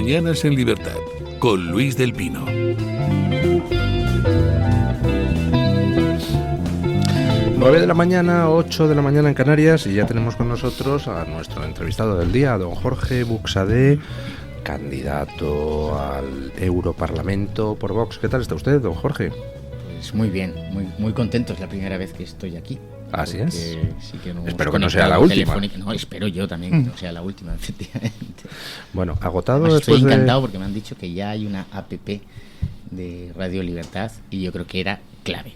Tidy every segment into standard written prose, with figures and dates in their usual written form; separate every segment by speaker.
Speaker 1: Mañanas en Libertad, con Luis del Pino.
Speaker 2: Nueve de la mañana, 8 de la mañana en Canarias, y ya tenemos con nosotros a nuestro entrevistado del día, don Jorge Buxadé, candidato al Europarlamento por Vox. ¿Qué tal está usted, don Jorge?
Speaker 3: Pues muy bien, muy contento. Es la primera vez que estoy aquí.
Speaker 2: Así es.
Speaker 3: Sí que
Speaker 2: espero que no sea la última.
Speaker 3: No, espero yo también que no sea la última, efectivamente.
Speaker 2: Bueno, agotado.
Speaker 3: Además,
Speaker 2: después
Speaker 3: estoy encantado porque me han dicho que ya hay una app de Radio Libertad y yo creo que era clave.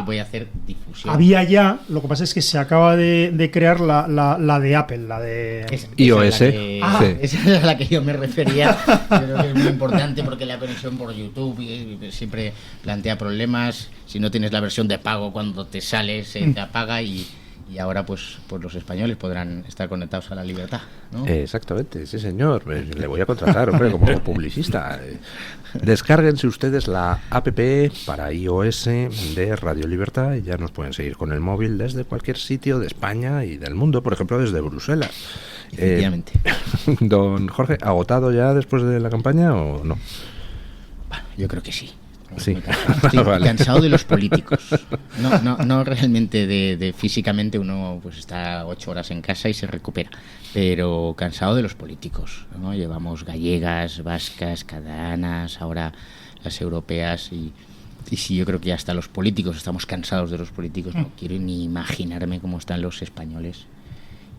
Speaker 3: Voy a hacer difusión.
Speaker 4: Había ya, lo que pasa es que se acaba de crear la de Apple, la de
Speaker 2: iOS.
Speaker 3: Esa es a la que yo me refería. Creo que es muy importante porque la conexión por YouTube siempre plantea problemas. Si no tienes la versión de pago, cuando te sales se te apaga y ahora pues los españoles podrán estar conectados a la libertad, ¿no?
Speaker 2: Exactamente, sí señor. Le voy a contratar, hombre, como publicista. Descárguense ustedes la app para iOS de Radio Libertad y ya nos pueden seguir con el móvil desde cualquier sitio de España y del mundo, por ejemplo desde Bruselas.
Speaker 3: Efectivamente.
Speaker 2: Don Jorge, ¿agotado ya después de la campaña o no?
Speaker 3: Bueno, yo creo que sí.
Speaker 2: Sí.
Speaker 3: Estoy cansado de los políticos. No realmente de físicamente uno pues está 8 horas en casa y se recupera, pero cansado de los políticos, ¿no? Llevamos gallegas, vascas, catalanas, ahora las europeas y sí, yo creo que hasta los políticos estamos cansados de los políticos. No quiero ni imaginarme cómo están los españoles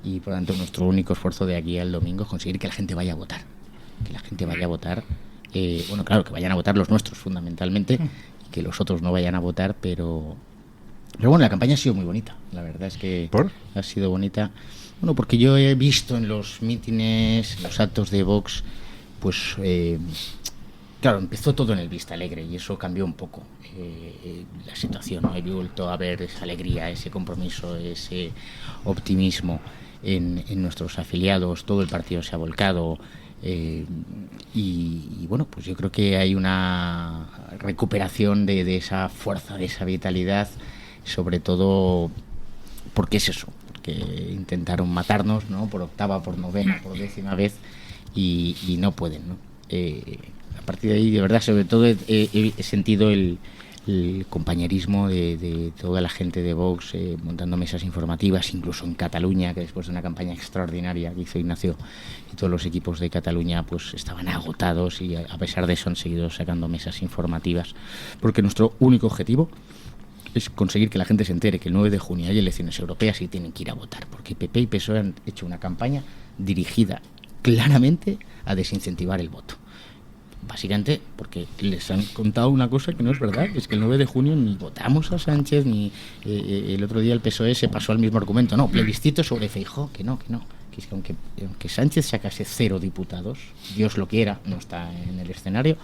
Speaker 3: y por lo tanto nuestro único esfuerzo de aquí al domingo es conseguir que la gente vaya a votar, que la gente vaya a votar. Bueno, claro, que vayan a votar los nuestros fundamentalmente y que los otros no vayan a votar, pero bueno, la campaña ha sido muy bonita. La verdad es que ha sido bonita. Bueno, porque yo he visto en los mítines, en los actos de Vox, pues claro, empezó todo en el Vista Alegre y eso cambió un poco la situación, ¿no? He vuelto a ver esa alegría, ese compromiso, ese optimismo en nuestros afiliados. Todo el partido se ha volcado. Y bueno, pues yo creo que hay una recuperación de esa fuerza, de esa vitalidad, sobre todo porque es eso, porque intentaron matarnos, ¿no? Por octava, por novena, por 10ª vez y no pueden, ¿no? A partir de ahí, de verdad, sobre todo he sentido el compañerismo de toda la gente de Vox montando mesas informativas, incluso en Cataluña, que después de una campaña extraordinaria que hizo Ignacio y todos los equipos de Cataluña pues estaban agotados y a pesar de eso han seguido sacando mesas informativas, porque nuestro único objetivo es conseguir que la gente se entere que el 9 de junio hay elecciones europeas y tienen que ir a votar, porque PP y PSOE han hecho una campaña dirigida claramente a desincentivar el voto. Básicamente porque les han contado una cosa que no es verdad, es que el 9 de junio ni votamos a Sánchez, ni el otro día el PSOE se pasó al mismo argumento, no, plebiscito sobre Feijóo, que no, que es que aunque Sánchez sacase 0 diputados, Dios lo quiera, no está en el escenario,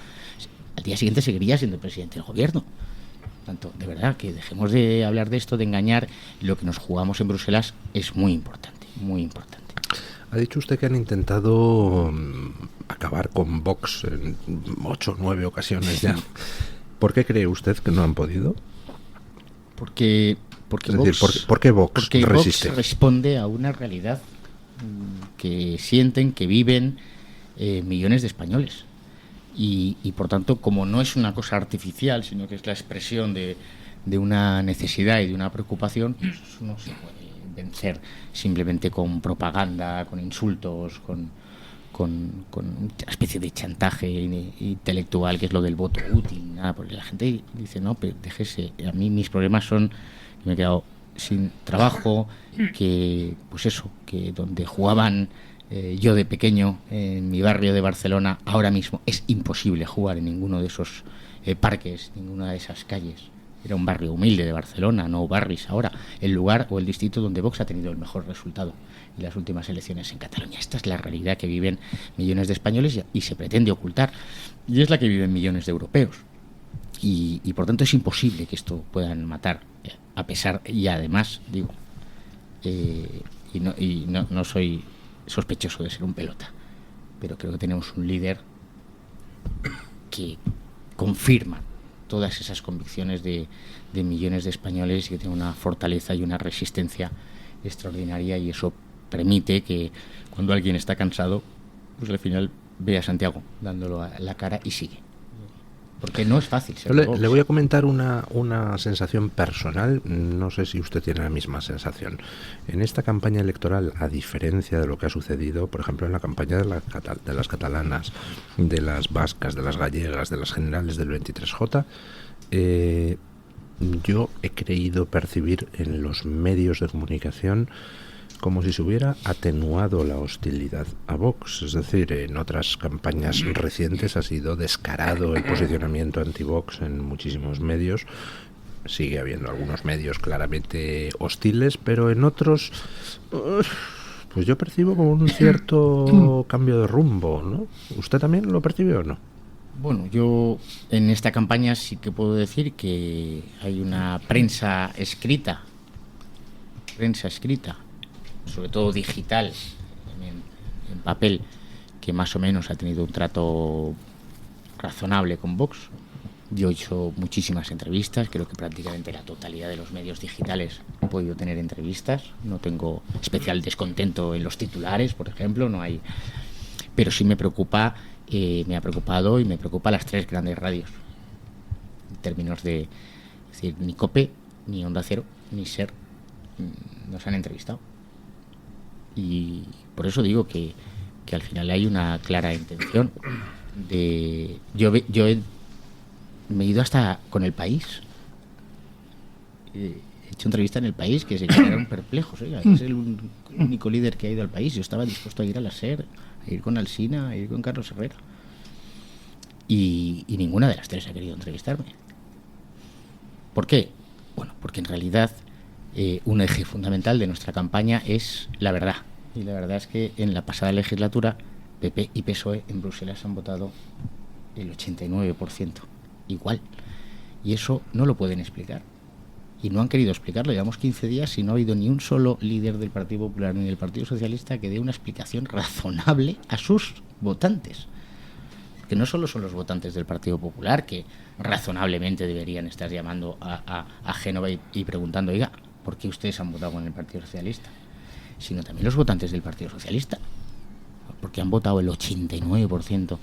Speaker 3: al día siguiente seguiría siendo presidente del gobierno. Tanto, de verdad, que dejemos de hablar de esto, de engañar, lo que nos jugamos en Bruselas es muy importante, muy importante.
Speaker 2: Ha dicho usted que han intentado acabar con Vox en 8 o 9 ocasiones ya. ¿Por qué cree usted que no han podido?
Speaker 3: Porque
Speaker 2: es
Speaker 3: Vox,
Speaker 2: decir, ¿por qué Vox resiste?
Speaker 3: Vox responde a una realidad que sienten, que viven millones de españoles. Y por tanto, como no es una cosa artificial, sino que es la expresión de una necesidad y de una preocupación, pues eso no se puede vencer simplemente con propaganda, con insultos, con una especie de chantaje intelectual, que es lo del voto útil, nada, porque la gente dice, no, pero déjese, a mí mis problemas son que me he quedado sin trabajo, que pues eso, que donde jugaban yo de pequeño en mi barrio de Barcelona, ahora mismo es imposible jugar en ninguno de esos parques, ninguna de esas calles. Era un barrio humilde de Barcelona, no Barris ahora, el lugar o el distrito donde Vox ha tenido el mejor resultado en las últimas elecciones en Cataluña. Esta es la realidad que viven millones de españoles y se pretende ocultar, y es la que viven millones de europeos. Y por tanto es imposible que esto puedan matar, a pesar, y además, digo, no soy sospechoso de ser un pelota, pero creo que tenemos un líder que confirma todas esas convicciones de millones de españoles y que tiene una fortaleza y una resistencia extraordinaria, y eso permite que cuando alguien está cansado, pues al final ve a Santiago dándolo a la cara y sigue. Porque no es fácil ser
Speaker 2: Le voy a comentar una sensación personal, no sé si usted tiene la misma sensación. En esta campaña electoral, a diferencia de lo que ha sucedido, por ejemplo, en la campaña de las catalanas, de las vascas, de las gallegas, de las generales del 23J, yo he creído percibir en los medios de comunicación como si se hubiera atenuado la hostilidad a Vox. Es decir, en otras campañas recientes ha sido descarado el posicionamiento anti-Vox en muchísimos medios. Sigue habiendo algunos medios claramente hostiles, pero en otros, pues yo percibo como un cierto cambio de rumbo, ¿no? ¿Usted también lo percibe o no?
Speaker 3: Bueno, yo en esta campaña sí que puedo decir que hay una prensa escrita, sobre todo digital, en papel, que más o menos ha tenido un trato razonable con Vox. Yo he hecho muchísimas entrevistas, creo que prácticamente la totalidad de los medios digitales he podido tener entrevistas. No tengo especial descontento en los titulares, por ejemplo, no hay. Pero sí me preocupa, me ha preocupado y me preocupa las tres grandes radios. En términos de, es decir, ni COPE, ni Onda Cero, ni SER nos han entrevistado. Y por eso digo que al final hay una clara intención de... Yo me he ido hasta con El País. He hecho entrevista en El País que se quedaron perplejos. Oiga, es el único líder que ha ido al País. Yo estaba dispuesto a ir a la SER, a ir con Alsina, a ir con Carlos Herrera. Y ninguna de las tres ha querido entrevistarme. ¿Por qué? Bueno, porque en realidad un eje fundamental de nuestra campaña es la verdad. Y la verdad es que en la pasada legislatura PP y PSOE en Bruselas han votado el 89%. Igual. Y eso no lo pueden explicar. Y no han querido explicarlo. Llevamos 15 días y no ha habido ni un solo líder del Partido Popular ni del Partido Socialista que dé una explicación razonable a sus votantes. Que no solo son los votantes del Partido Popular, que razonablemente deberían estar llamando a Génova y preguntando, oiga, ¿por qué ustedes han votado con el Partido Socialista? Sino también los votantes del Partido Socialista, porque han votado el 89%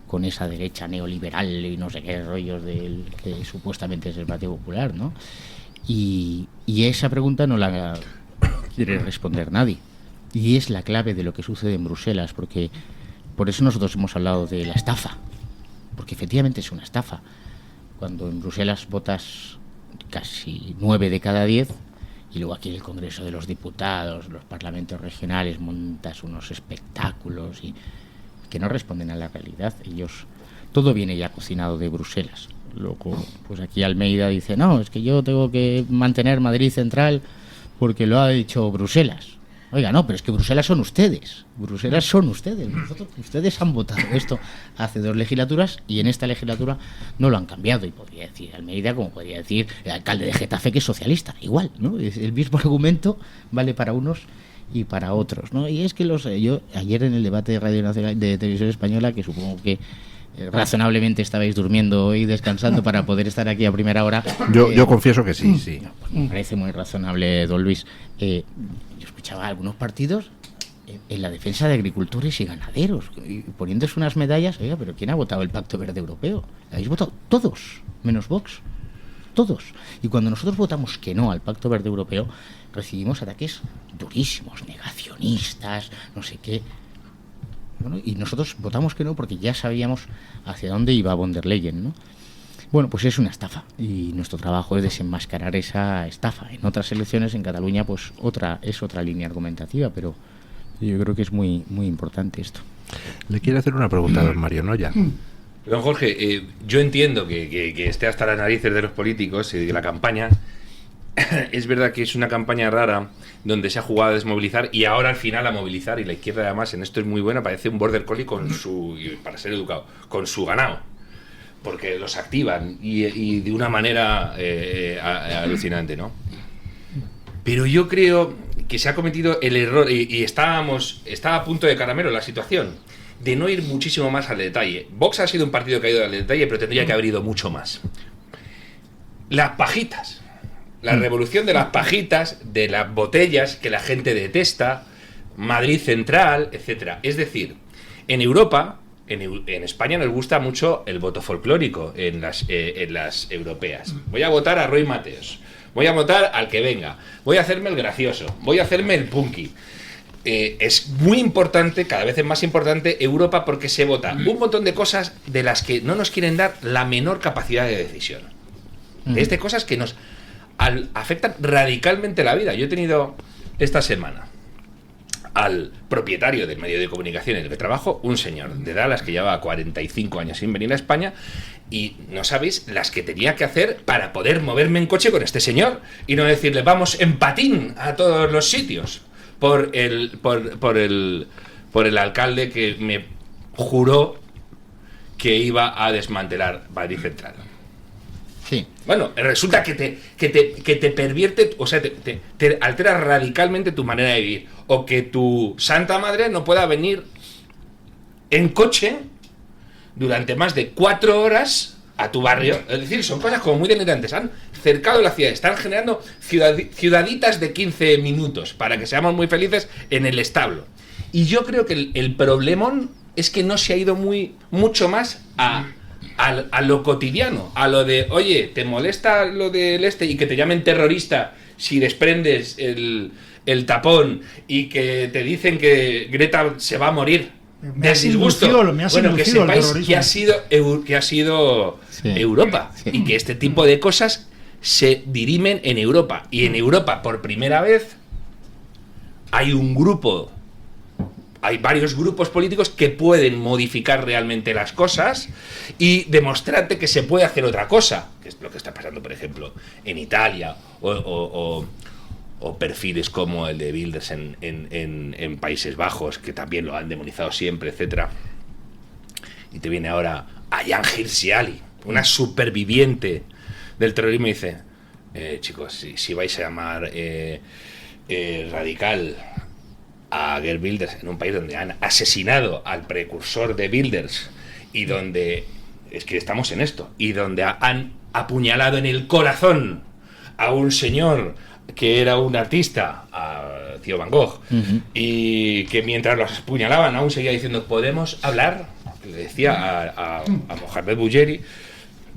Speaker 3: con esa derecha neoliberal y no sé qué rollos que supuestamente es el Partido Popular, ¿no? Y esa pregunta no la quiere responder nadie. Y es la clave de lo que sucede en Bruselas, porque por eso nosotros hemos hablado de la estafa, porque efectivamente es una estafa. Cuando en Bruselas votas casi 9 de cada 10, y luego aquí en el Congreso de los Diputados, los parlamentos regionales, montas unos espectáculos y que no responden a la realidad. Todo viene ya cocinado de Bruselas. Luego, pues aquí Almeida dice, no, es que yo tengo que mantener Madrid central porque lo ha dicho Bruselas. Oiga, no, pero es que Bruselas son ustedes. Ustedes han votado esto hace 2 legislaturas y en esta legislatura no lo han cambiado. Y podría decir Almeida, como podría decir el alcalde de Getafe, que es socialista. Igual, ¿no? Es el mismo argumento, vale para unos y para otros, ¿no? Y es que yo ayer en el debate de Radio Nacional de Televisión Española, que supongo que razonablemente estabais durmiendo y descansando para poder estar aquí a primera hora.
Speaker 2: Yo confieso que sí.
Speaker 3: Pues me parece muy razonable, don Luis. Yo escuchaba algunos partidos en la defensa de agricultores y ganaderos, y poniéndose unas medallas. Oiga, pero ¿quién ha votado el Pacto Verde Europeo? Habéis votado todos, menos Vox. Todos. Y cuando nosotros votamos que no al Pacto Verde Europeo, recibimos ataques durísimos, negacionistas, no sé qué. Bueno, y nosotros votamos que no porque ya sabíamos hacia dónde iba von der Leyen, ¿no? Bueno, pues es una estafa y nuestro trabajo es desenmascarar esa estafa. En otras elecciones, en Cataluña, pues es otra línea argumentativa, pero yo creo que es muy, muy importante esto.
Speaker 2: Le quiero hacer una pregunta a don Mario Noya.
Speaker 5: Don Jorge, yo entiendo que esté hasta las narices de los políticos y de la campaña. Es verdad que es una campaña rara donde se ha jugado a desmovilizar y ahora al final a movilizar, y la izquierda además en esto es muy buena, parece un border collie para ser educado, con su ganado, porque los activan y de una manera alucinante, ¿no? Pero yo creo que se ha cometido el error y estaba a punto de caramelo la situación de no ir muchísimo más al detalle. Vox ha sido un partido que ha ido al detalle, pero tendría que haber ido mucho más. Las pajitas. La revolución de las pajitas, de las botellas que la gente detesta, Madrid central, etcétera. Es decir, en Europa en España nos gusta mucho el voto folclórico en las europeas. Voy a votar a Roy Mateos, voy a votar al que venga, voy a hacerme el gracioso, voy a hacerme el punky. Es muy importante, cada vez es más importante Europa, porque se vota un montón de cosas de las que no nos quieren dar la menor capacidad de decisión. Es de cosas que nos afectan radicalmente la vida. Yo he tenido esta semana al propietario del medio de comunicación en el que trabajo, un señor de Dallas que llevaba 45 años sin venir a España, y no sabéis las que tenía que hacer para poder moverme en coche con este señor y no decirle vamos en patín a todos los sitios por el alcalde que me juró que iba a desmantelar Madrid Central.
Speaker 3: Sí.
Speaker 5: Bueno, resulta que te pervierte, o sea, te altera radicalmente tu manera de vivir. O que tu santa madre no pueda venir en coche durante más de 4 horas a tu barrio. Es decir, son cosas como muy denigrantes. Han cercado la ciudad, están generando ciudaditas de 15 minutos para que seamos muy felices en el establo. Y yo creo que el problemón es que no se ha ido mucho más a lo cotidiano, a lo de, oye, ¿te molesta lo del y que te llamen terrorista si desprendes el tapón y que te dicen que Greta se va a morir de disgusto? Bueno, que sepáis que ha sido sí, Europa, sí. Y que este tipo de cosas se dirimen en Europa. Y en Europa, por primera vez, hay varios grupos políticos que pueden modificar realmente las cosas y demostrarte que se puede hacer otra cosa, que es lo que está pasando, por ejemplo, en Italia o perfiles como el de Wilders en Países Bajos, que también lo han demonizado siempre, etcétera. Y te viene ahora Ayaan Hirsi Ali, una superviviente del terrorismo, y dice, chicos, si vais a llamar radical a Geert Wilders en un país donde han asesinado al precursor de Wilders y donde, es que estamos en esto, y donde han apuñalado en el corazón a un señor que era un artista, a Theo Van Gogh, y que mientras los apuñalaban aún seguía diciendo, ¿podemos hablar? Le decía a Mohamed Bouyeri,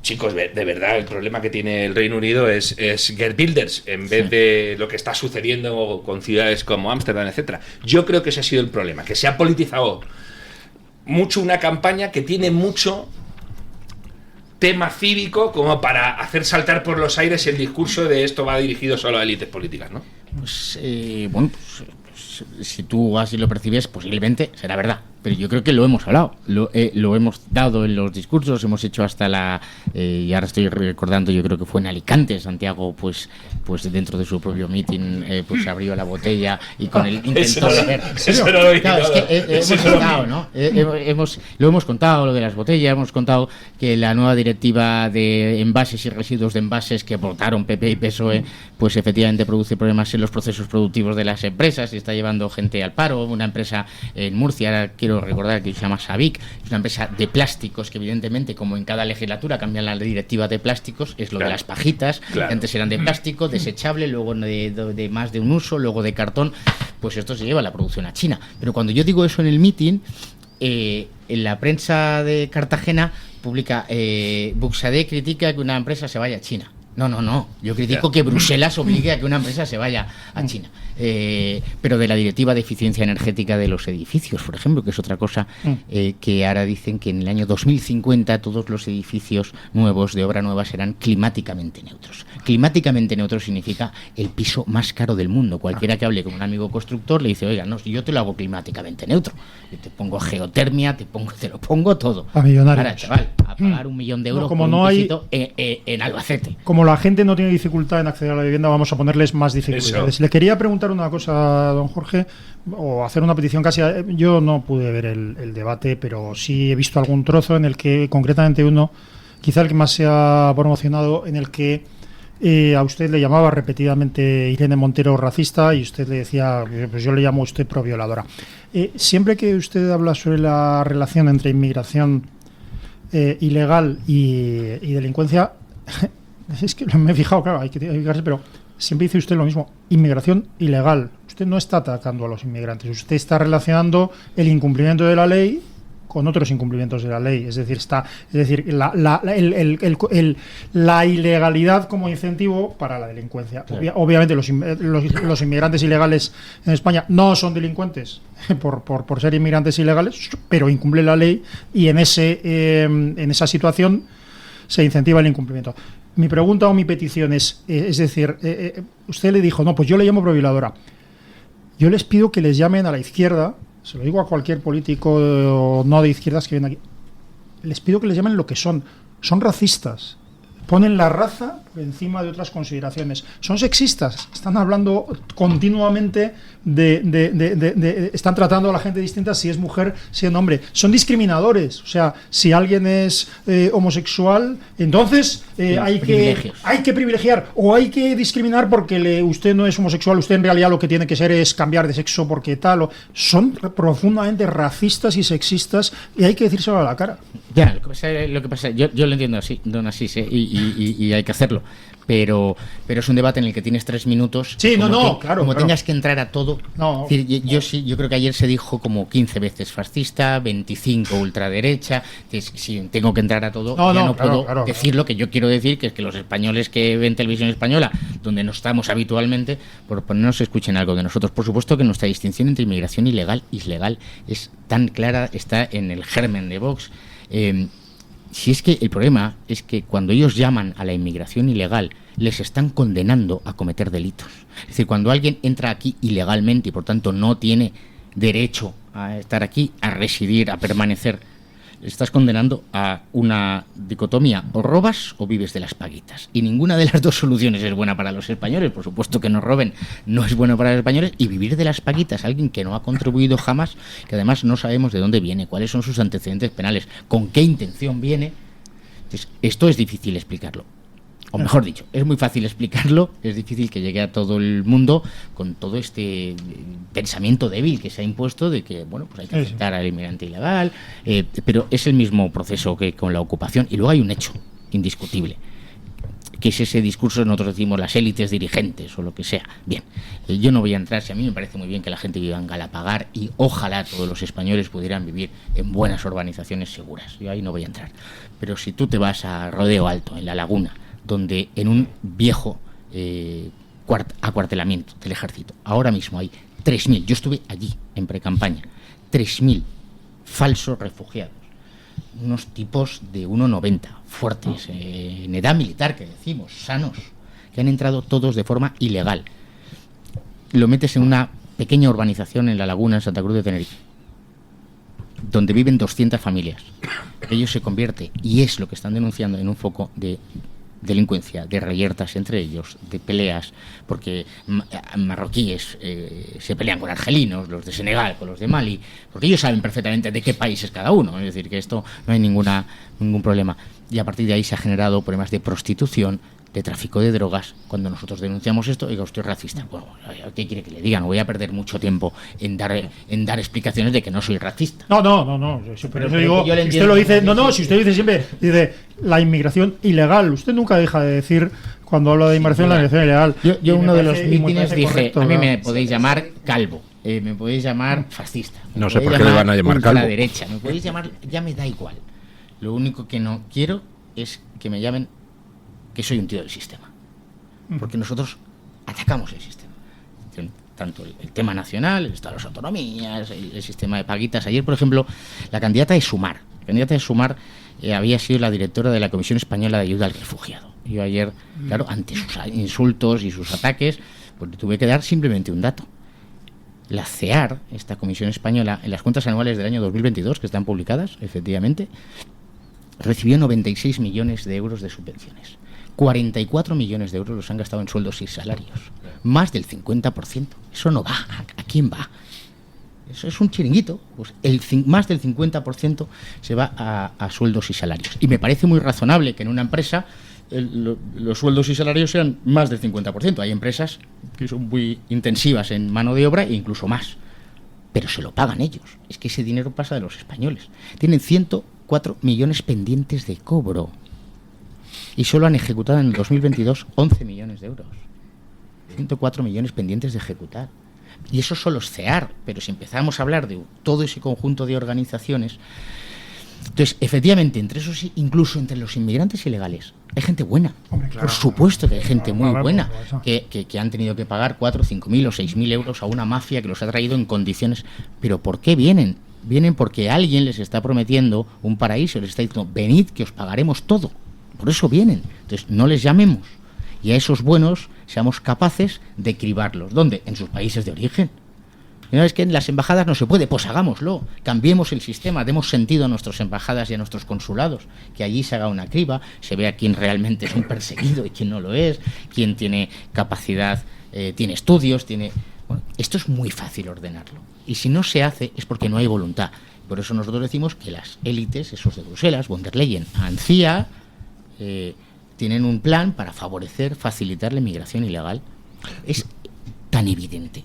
Speaker 5: chicos, de verdad, el problema que tiene el Reino Unido es Geert Wilders, en vez de lo que está sucediendo con ciudades como Ámsterdam, etcétera. Yo creo que ese ha sido el problema, que se ha politizado mucho una campaña que tiene mucho tema cívico como para hacer saltar por los aires el discurso de esto va dirigido solo a élites políticas, ¿no?
Speaker 3: Pues, bueno, si tú así lo percibes, posiblemente será verdad. Pero yo creo que lo hemos hablado, lo hemos dado en los discursos, hemos hecho hasta y ahora estoy recordando, yo creo que fue en Alicante, Santiago, pues dentro de su propio meeting, pues abrió la botella y con el intentó beber.
Speaker 5: Eso no lo he
Speaker 3: claro, es que hemos contado, ¿no? Lo hemos contado, lo de las botellas, hemos contado que la nueva directiva de envases y residuos de envases que votaron PP y PSOE, pues efectivamente produce problemas en los procesos productivos de las empresas y está llevando gente al paro. Una empresa en Murcia, quiero recordar, que se llama Sabic, es una empresa de plásticos que evidentemente, como en cada legislatura cambian la directiva de plásticos, es lo de las pajitas, que antes eran de plástico, desechable, luego de más de un uso, luego de cartón, pues esto se lleva la producción a China. Pero cuando yo digo eso en el meeting, en la prensa de Cartagena publica, Buxadé critica que una empresa se vaya a China. No. Yo critico que Bruselas obligue a que una empresa se vaya a China. Pero de la directiva de eficiencia energética de los edificios, por ejemplo, que es otra cosa que ahora dicen que en el año 2050 todos los edificios nuevos, de obra nueva, serán climáticamente neutros. Climáticamente neutro significa el piso más caro del mundo. Cualquiera que hable con un amigo constructor le dice, oiga, no, yo te lo hago climáticamente neutro. Yo te pongo geotermia, te lo pongo todo.
Speaker 4: A millonarios.
Speaker 3: Ahora, chaval, a pagar 1 millón de euros por un pisito en Albacete.
Speaker 4: Como la gente no tiene dificultad en acceder a la vivienda, vamos a ponerles más dificultades.
Speaker 5: Eso.
Speaker 4: Le quería preguntar una cosa, don Jorge, o hacer una petición casi. Yo no pude ver el debate, pero sí he visto algún trozo en el que, concretamente uno, quizá el que más se ha promocionado, en el que a usted le llamaba repetidamente Irene Montero racista y usted le decía, pues yo le llamo a usted provioladora. Siempre que usted habla sobre la relación entre inmigración ilegal y delincuencia, es que me he fijado, claro, hay que fijarse, pero siempre dice usted lo mismo, inmigración ilegal. Usted no está atacando a los inmigrantes, usted está relacionando el incumplimiento de la ley con otros incumplimientos de la ley. Es decir, la ilegalidad como incentivo para la delincuencia.
Speaker 3: Claro.
Speaker 4: Obviamente los inmigrantes ilegales en España no son delincuentes por ser inmigrantes ilegales, pero incumplen la ley, y en esa situación se incentiva el incumplimiento. Mi pregunta o mi petición es decir, usted le dijo, no, pues yo le llamo provioladora. Yo les pido que les llamen a la izquierda, se lo digo a cualquier político no de izquierdas que viene aquí, les pido que les llamen lo que son racistas. Ponen la raza por encima de otras consideraciones. Son sexistas. Están hablando continuamente están tratando a la gente distinta, si es mujer, si es hombre. Son discriminadores. O sea, si alguien es homosexual, entonces hay que privilegiar o hay que discriminar porque usted no es homosexual, usted en realidad lo que tiene que ser es cambiar de sexo porque tal. Son profundamente racistas y sexistas, y hay que decírselo a la cara.
Speaker 3: Ya, lo que pasa, yo lo entiendo así, don Asís, y hay que hacerlo, pero es un debate en el que tienes 3 minutos.
Speaker 4: Sí, claro.
Speaker 3: Tengas que entrar a todo.
Speaker 4: No.
Speaker 3: Es decir, yo creo que ayer se dijo como 15 veces fascista, 25 ultraderecha. Si tengo que entrar a todo, no puedo decir lo que yo quiero decir, que es que los españoles que ven televisión española, donde no estamos habitualmente, por ponernos escuchen algo de nosotros. Por supuesto que nuestra distinción entre inmigración ilegal e ilegal es tan clara, está en el germen de Vox. Si es que el problema es que cuando ellos llaman a la inmigración ilegal, les están condenando a cometer delitos. Es decir, cuando alguien entra aquí ilegalmente y por tanto no tiene derecho a estar aquí, a residir, a permanecer, le estás condenando a una dicotomía: o robas o vives de las paguitas. Y ninguna de las dos soluciones es buena para los españoles. Por supuesto que no roben, no es bueno para los españoles. Y vivir de las paguitas, alguien que no ha contribuido jamás, que además no sabemos de dónde viene, cuáles son sus antecedentes penales, con qué intención viene. Entonces, esto es difícil explicarlo. O mejor dicho, es muy fácil explicarlo, es difícil que llegue a todo el mundo con todo este pensamiento débil que se ha impuesto de que, bueno, pues hay que aceptar al inmigrante ilegal, pero es el mismo proceso que con la ocupación. Y luego hay un hecho indiscutible, que es ese discurso, nosotros decimos las élites dirigentes o lo que sea. Bien, yo no voy a entrar, si a mí me parece muy bien que la gente viva en Galapagar y ojalá todos los españoles pudieran vivir en buenas urbanizaciones seguras, yo ahí no voy a entrar. Pero si tú te vas a Rodeo Alto, en La Laguna, donde en un viejo acuartelamiento del ejército ahora mismo hay 3.000, yo estuve allí en precampaña, 3.000 falsos refugiados, unos tipos de 1,90, fuertes, en edad militar, que decimos, sanos, que han entrado todos de forma ilegal. Lo metes en una pequeña urbanización en La Laguna, en Santa Cruz de Tenerife, donde viven 200 familias. Ellos se convierten, y es lo que están denunciando, en un foco de delincuencia, de reyertas entre ellos, de peleas, porque marroquíes se pelean con argelinos, los de Senegal con los de Mali, porque ellos saben perfectamente de qué país es cada uno. Es decir, que esto no hay ningún problema. Y a partir de ahí se ha generado problemas de prostitución, de tráfico de drogas. Cuando nosotros denunciamos esto, digo, usted es racista. Bueno, ¿qué quiere que le diga? No voy a perder mucho tiempo en dar explicaciones de que no soy racista.
Speaker 4: No. Pero eso digo, si usted lo dice, si usted dice siempre, dice la inmigración ilegal. Usted nunca deja de decir, cuando habla de inmigración, la inmigración ilegal.
Speaker 3: Yo uno de los mítines dije, correcto, a mí me podéis llamar calvo, me podéis llamar fascista.
Speaker 2: No sé por qué le van a llamar calvo.
Speaker 3: A la derecha, me podéis llamar, ya me da igual. Lo único que no quiero es que me llamen que soy un tío del sistema, porque nosotros atacamos el sistema, tanto el tema nacional, el estado de las autonomías, el sistema de paguitas. Ayer, por ejemplo, la candidata de Sumar había sido la directora de la Comisión Española de Ayuda al Refugiado. Yo ayer, claro, ante sus insultos y sus ataques, pues tuve que dar simplemente un dato. La CEAR, esta Comisión Española, en las cuentas anuales del año 2022, que están publicadas, efectivamente, recibió 96 millones de euros de subvenciones. 44 millones de euros los han gastado en sueldos y salarios. Más del 50%. Eso no va. ¿A quién va? Eso es un chiringuito. Pues más del 50% se va a sueldos y salarios. Y me parece muy razonable que en una empresa los sueldos y salarios sean más del 50%. Hay empresas que son muy intensivas en mano de obra e incluso más. Pero se lo pagan ellos. Es que ese dinero pasa de los españoles. Tienen 104 millones pendientes de cobro. Y solo han ejecutado en el 2022 11 millones de euros. 104 millones pendientes de ejecutar. Y eso solo es CEAR, pero si empezamos a hablar de todo ese conjunto de organizaciones, Entonces, efectivamente, entre esos, incluso entre los inmigrantes ilegales, hay gente buena.
Speaker 4: Hombre, claro.
Speaker 3: Por supuesto que hay gente muy
Speaker 4: Claro,
Speaker 3: buena
Speaker 4: eso.
Speaker 3: que han tenido que pagar 4, 5.000 o 6.000 euros a una mafia que los ha traído en condiciones. ¿Pero por qué vienen? Vienen porque alguien les está prometiendo un paraíso, les está diciendo, venid que os pagaremos todo. Por eso vienen. Entonces, no les llamemos. Y a esos buenos seamos capaces de cribarlos. ¿Dónde? En sus países de origen. No, es que en las embajadas no se puede, pues hagámoslo, cambiemos el sistema, demos sentido a nuestras embajadas y a nuestros consulados, que allí se haga una criba, se vea quién realmente es un perseguido y quién no lo es, quién tiene capacidad, tiene estudios, tiene... Bueno, esto es muy fácil ordenarlo, y si no se hace es porque no hay voluntad. Por eso nosotros decimos que las élites, esos de Bruselas, von der Leyen, ANCIA, tienen un plan para favorecer, facilitar la inmigración ilegal. Es tan evidente.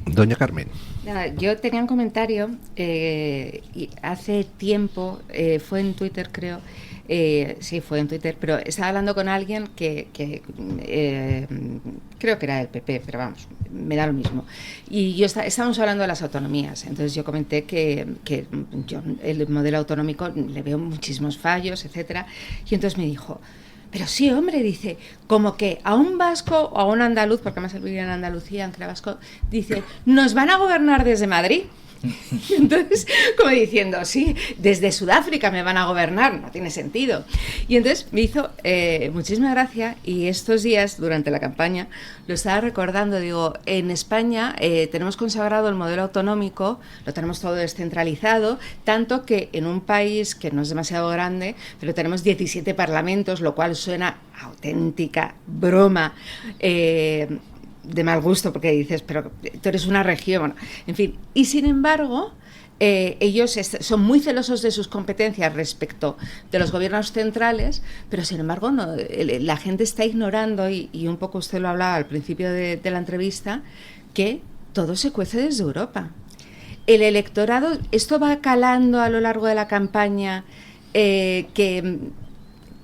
Speaker 2: Doña Carmen.
Speaker 6: Nada, yo tenía un comentario y hace tiempo, fue en Twitter creo, sí fue en Twitter, pero estaba hablando con alguien que creo que era del PP, pero vamos, me da lo mismo. Y estábamos hablando de las autonomías, entonces yo comenté que yo el modelo autonómico le veo muchísimos fallos, etcétera, y entonces me dijo... Pero sí, hombre, dice, como que a un vasco o a un andaluz, porque además él vivía en Andalucía, aunque era vasco, dice, nos van a gobernar desde Madrid. Entonces, como diciendo, sí, desde Sudáfrica me van a gobernar, no tiene sentido. Y entonces me hizo muchísima gracia, y estos días, durante la campaña, lo estaba recordando, digo, en España tenemos consagrado el modelo autonómico, lo tenemos todo descentralizado, tanto que en un país que no es demasiado grande, pero tenemos 17 parlamentos, lo cual suena a auténtica broma, de mal gusto, porque dices, pero tú eres una región, bueno, en fin, y sin embargo ellos son muy celosos de sus competencias respecto de los gobiernos centrales, pero sin embargo no, la gente está ignorando, y un poco usted lo hablaba al principio de la entrevista, que todo se cuece desde Europa. El electorado, esto va calando a lo largo de la campaña,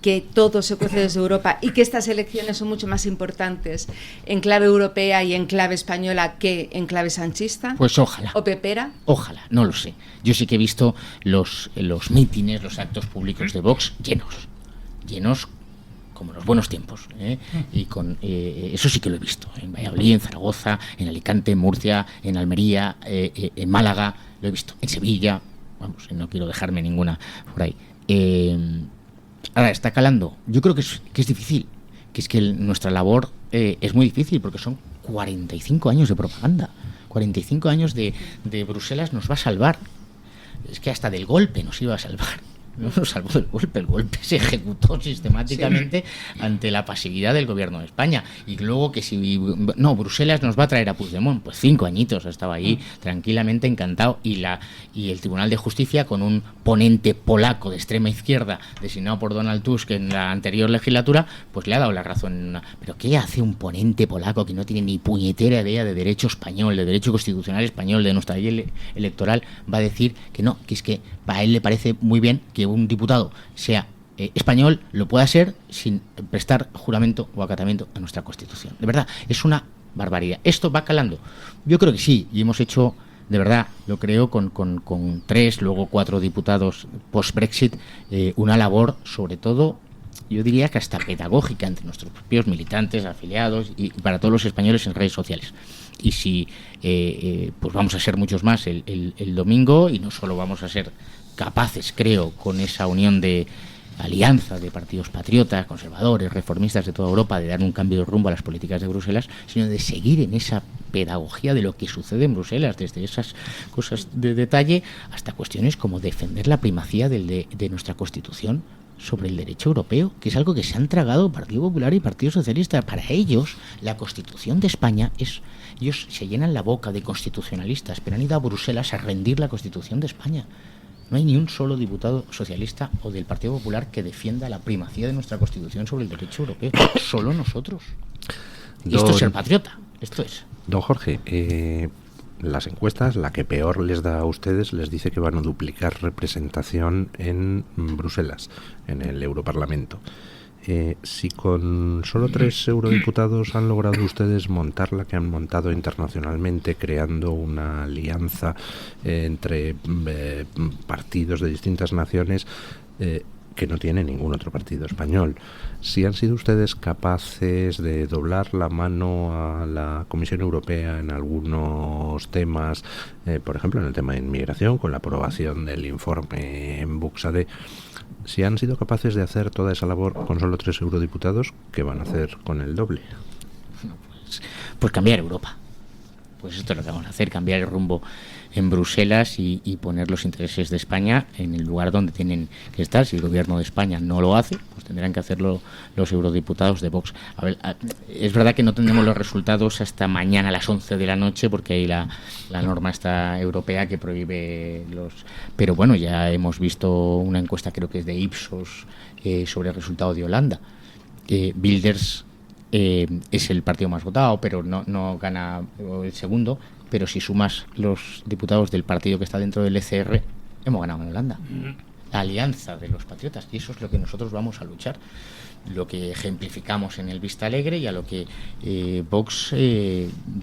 Speaker 6: que todo se cuece desde Europa y que estas elecciones son mucho más importantes en clave europea y en clave española que en clave sanchista.
Speaker 3: Pues ojalá.
Speaker 6: ¿O pepera?
Speaker 3: Ojalá, no lo sé. Yo sí que he visto los mítines, los actos públicos de Vox llenos como los buenos tiempos, y con eso sí que lo he visto, en Valladolid, en Zaragoza, en Alicante, en Murcia, en Almería, en Málaga, lo he visto, en Sevilla, vamos, no quiero dejarme ninguna por ahí. Ahora, está calando. Yo creo que es difícil, que es que nuestra labor es muy difícil, porque son 45 años de propaganda, 45 años de Bruselas nos va a salvar. Es que hasta del golpe nos iba a salvar. No nos salvó del golpe, el golpe se ejecutó sistemáticamente ante la pasividad del gobierno de España. Y luego que si no, Bruselas nos va a traer a Puigdemont, pues 5 añitos estaba ahí tranquilamente encantado, y el Tribunal de Justicia, con un ponente polaco de extrema izquierda designado por Donald Tusk en la anterior legislatura, pues le ha dado la razón. Pero ¿qué hace un ponente polaco que no tiene ni puñetera idea de derecho español, de derecho constitucional español, de nuestra ley electoral? Va a decir que no, que es que para él le parece muy bien que un diputado sea español, lo pueda ser sin prestar juramento o acatamiento a nuestra Constitución. De verdad, es una barbaridad. Esto va calando. Yo creo que sí, y hemos hecho, de verdad, lo creo, con 3, luego 4 diputados post-Brexit, una labor, sobre todo, yo diría que hasta pedagógica entre nuestros propios militantes, afiliados y para todos los españoles en redes sociales. Y si pues vamos a ser muchos más el domingo, y no solo vamos a ser capaces, creo, con esa unión de alianza de partidos patriotas, conservadores, reformistas de toda Europa, de dar un cambio de rumbo a las políticas de Bruselas, sino de seguir en esa pedagogía de lo que sucede en Bruselas, desde esas cosas de detalle hasta cuestiones como defender la primacía de nuestra Constitución sobre el derecho europeo, que es algo que se han tragado Partido Popular y Partido Socialista. Para ellos, la Constitución de España es... Ellos se llenan la boca de constitucionalistas, pero han ido a Bruselas a rendir la Constitución de España. No hay ni un solo diputado socialista o del Partido Popular que defienda la primacía de nuestra Constitución sobre el derecho europeo. Solo nosotros. Y esto es ser patriota. Esto es.
Speaker 2: Don Jorge, las encuestas, la que peor les da a ustedes, les dice que van a duplicar representación en Bruselas, en el Europarlamento. Si con solo 3 eurodiputados han logrado ustedes montar la que han montado internacionalmente, creando una alianza entre partidos de distintas naciones que no tiene ningún otro partido español, si han sido ustedes capaces de doblar la mano a la Comisión Europea en algunos temas, por ejemplo en el tema de inmigración, con la aprobación del informe en Buxade, si han sido capaces de hacer toda esa labor con solo 3 eurodiputados, ¿qué van a hacer con el doble?
Speaker 3: Pues cambiar Europa. Pues esto es lo que vamos a hacer, cambiar el rumbo en Bruselas y poner los intereses de España en el lugar donde tienen que estar. Si el gobierno de España no lo hace, pues tendrán que hacerlo los eurodiputados de Vox. A ver, es verdad que no tendremos los resultados hasta mañana a las 11 de la noche, porque hay la norma esta europea que prohíbe los... Pero bueno, ya hemos visto una encuesta, creo que es de Ipsos, sobre el resultado de Holanda. Wilders es el partido más votado, pero no gana el segundo. Pero si sumas los diputados del partido que está dentro del ECR, hemos ganado en Holanda. La alianza de los patriotas, y eso es lo que nosotros vamos a luchar, lo que ejemplificamos en el Vista Alegre, y a lo que Vox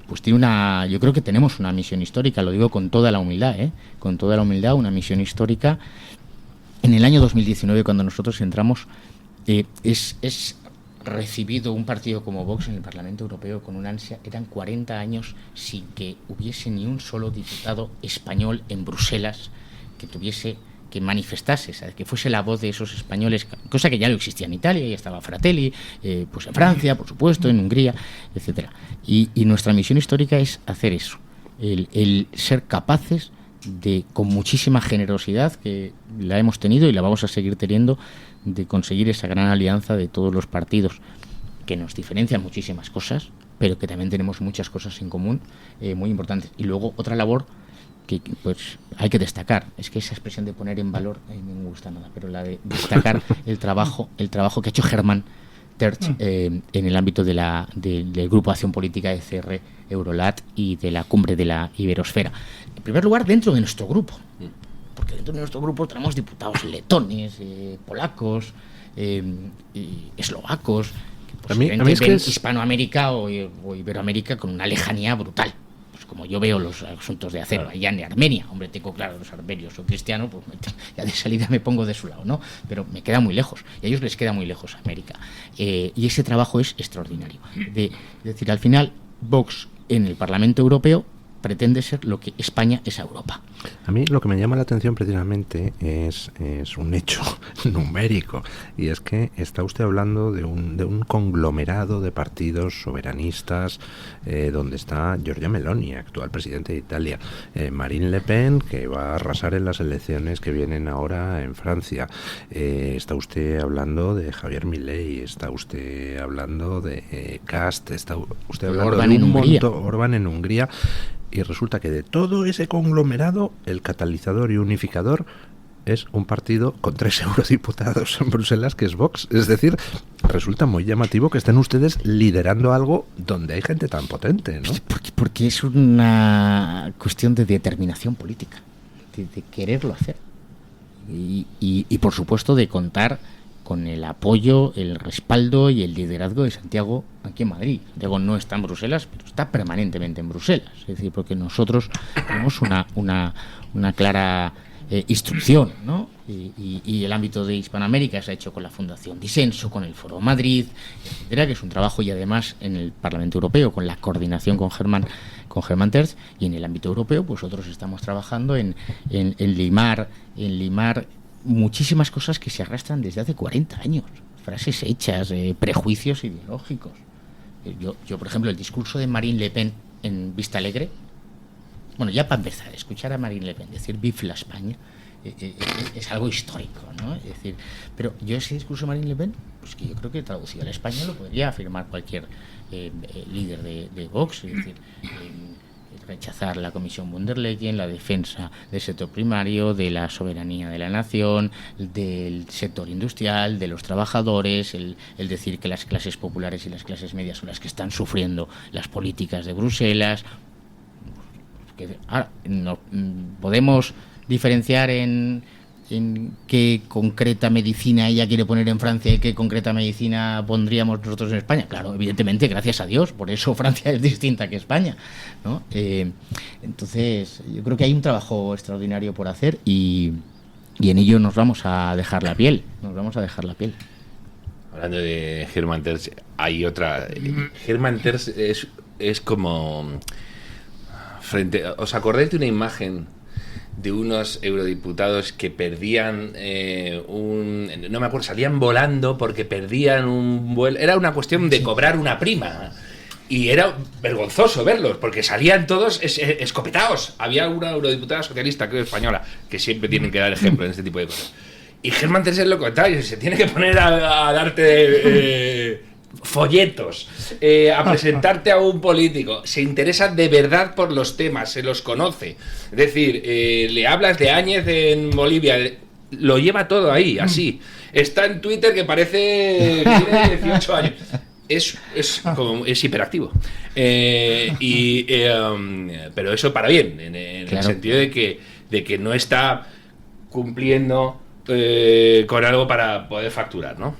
Speaker 3: pues tiene yo creo que tenemos una misión histórica, lo digo con toda la humildad, con toda la humildad, una misión histórica. En el año 2019, cuando nosotros entramos, es recibido un partido como Vox en el Parlamento Europeo con una ansia. Eran 40 años sin que hubiese ni un solo diputado español en Bruselas que manifestase, ¿sabes? Que fuese la voz de esos españoles, cosa que ya no existía en Italia, ya estaba Fratelli, pues en Francia, por supuesto, en Hungría, etcétera. Y nuestra misión histórica es hacer eso, el ser capaces de, con muchísima generosidad, que la hemos tenido y la vamos a seguir teniendo, de conseguir esa gran alianza de todos los partidos, que nos diferencian muchísimas cosas, pero que también tenemos muchas cosas en común muy importantes. Y luego otra labor que pues hay que destacar, es que esa expresión de poner en valor no me gusta nada, pero la de destacar el trabajo que ha hecho Hermann Tertsch en el ámbito del Grupo de Acción Política de CR Eurolat y de la Cumbre de la Iberosfera. En primer lugar, dentro de nuestro grupo, porque dentro de nuestro grupo tenemos diputados letones, polacos, eslovacos, que
Speaker 2: a mí es
Speaker 3: ven
Speaker 2: que
Speaker 3: Hispanoamérica o Iberoamérica con una lejanía brutal. Pues como yo veo los asuntos de Azerbaiyán y Armenia, hombre, tengo claro, los armenios son cristianos, pues ya de salida me pongo de su lado, ¿no? Pero me queda muy lejos, y a ellos les queda muy lejos América. Y ese trabajo es extraordinario. Es decir, al final, Vox en el Parlamento Europeo pretende ser lo que España es a Europa.
Speaker 2: A mí lo que me llama la atención precisamente es un hecho numérico, y es que está usted hablando de un conglomerado de partidos soberanistas, donde está Giorgia Meloni, actual presidente de Italia, Marine Le Pen, que va a arrasar en las elecciones que vienen ahora en Francia, está usted hablando de Javier Milei, está usted hablando de Kast, está usted hablando
Speaker 3: Orbán
Speaker 2: de
Speaker 3: en Hungría.
Speaker 2: Orbán en Hungría. Y resulta que de todo ese conglomerado, el catalizador y unificador es un partido con 3 eurodiputados en Bruselas, que es Vox. Es decir, resulta muy llamativo que estén ustedes liderando algo donde hay gente tan potente, ¿no?
Speaker 3: Porque es una cuestión de determinación política, de quererlo hacer. Y por supuesto de contar con el apoyo, el respaldo y el liderazgo de Santiago aquí en Madrid. Santiago no está en Bruselas, pero está permanentemente en Bruselas. Es decir, porque nosotros tenemos una clara instrucción, ¿no? Y el ámbito de Hispanoamérica se ha hecho con la Fundación Disenso, con el Foro Madrid, etcétera, que es un trabajo, y además en el Parlamento Europeo, con la coordinación con Hermann Tertsch, y en el ámbito europeo, pues nosotros estamos trabajando en limar muchísimas cosas que se arrastran desde hace 40 años, frases hechas, prejuicios ideológicos. Yo, por ejemplo, el discurso de Marine Le Pen en Vista Alegre, bueno, ya para empezar, escuchar a Marine Le Pen decir "Vive la España", es algo histórico, ¿no? Es decir, pero yo ese discurso de Marine Le Pen, pues que yo creo que traducido al español lo podría afirmar cualquier líder de Vox, es decir, rechazar la Comisión von der Leyen, la defensa del sector primario, de la soberanía de la nación, del sector industrial, de los trabajadores, el decir que las clases populares y las clases medias son las que están sufriendo las políticas de Bruselas. Ahora, no podemos diferenciar en en qué concreta medicina ella quiere poner en Francia y qué concreta medicina pondríamos nosotros en España. Claro, evidentemente, gracias a Dios, por eso Francia es distinta que España, ¿no? Entonces, yo creo que hay un trabajo extraordinario por hacer y en ello nos vamos a dejar la piel.
Speaker 5: Hablando de Hermann Tertsch, hay otra. Hermann Tertsch es como ¿os acordáis de una imagen de unos eurodiputados que perdían no me acuerdo, salían volando porque perdían un vuelo? Era una cuestión de cobrar una prima. Y era vergonzoso verlos, porque salían todos escopetados. Había una eurodiputada socialista, creo española, que siempre tienen que dar ejemplo en este tipo de cosas. Y Hermann Tertsch es lo contrario, se tiene que poner a darte folletos, a presentarte a un político. Se interesa de verdad por los temas, se los conoce. Es decir, le hablas de Áñez en Bolivia, lo lleva todo ahí, así. Está en Twitter que parece que tiene 18 años. Es hiperactivo. Pero eso para bien, en el sentido de que no está cumpliendo con algo para poder facturar, ¿no?